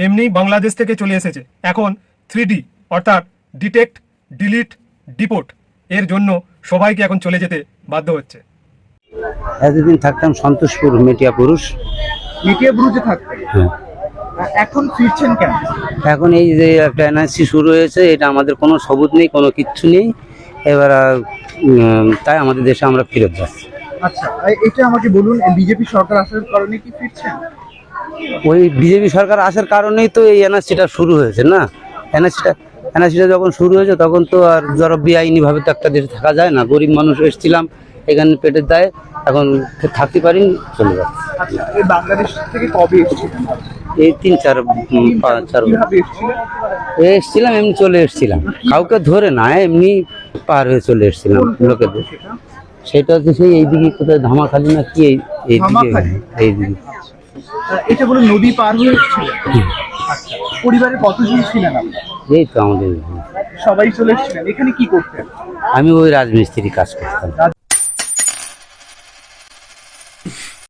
এমনি বাংলাদেশ থেকে চলে এসেছে। এখন 3D অর্থাৎ ডিটেক্ট, ডিলিট, ডিপোর্ট এর জন্য সবাইকে এখন চলে যেতে বাধ্য হচ্ছে। এতদিন থাকতাম সন্তোষপুর মেটিয়া পুরুষ। মিডিয়া ব্রুজে থাকতেন, হ্যাঁ। এখন ফিরছেন কেন? এখন এই যে একটা এনআরসি শুরু হয়েছে, এটা আমাদের কোনো সবুত নেই, কোনো কিচ্ছু নেই। এবার তাই আমাদের দেশে আমরা ফেরত যাচ্ছি। আচ্ছা, এটা আমাকে বলুন, বিজেপি সরকার আসার কারণে কি ফিরছেন? ওই বিজেপি সরকার আসার কারণেই তো এই এনআরসিটা শুরু হয়েছে না। এনআরসিটা যখন শুরু হয়েছে তখন তো আর ধরো বেআইনিভাবে তো একটা দেশে থাকা যায় না। গরিব মানুষ এসেছিলাম এখানে পেটের দায়ে, এখন থাকতে পারি, চলে যাচ্ছে। আচ্ছা, এই বাংলাদেশ থেকে কবে এসেছিলেন? এই 3-4 কিভাবে এসেছিলেন? এসছিলাম, এমনি চলে এসছিলাম, কাউকে ধরে না, এমনি পার হয়ে চলে এসছিলাম লোকেদের। সেটা সেটা হচ্ছে সেই এইদিকে কোথায় ধামাখালি না কি, এইদিকে ধামাখালি? এইদিকে। এটা বলে নদী পার হয়ে এসেছিলেন? আচ্ছা, পরিবারে কতজন ছিলেন আপনার? এই তো আমাদের সবাই চলে এসেছিলেন। এখানে কি করতেন? আমি ওই রাজমিস্ত্রি কাজ করতাম।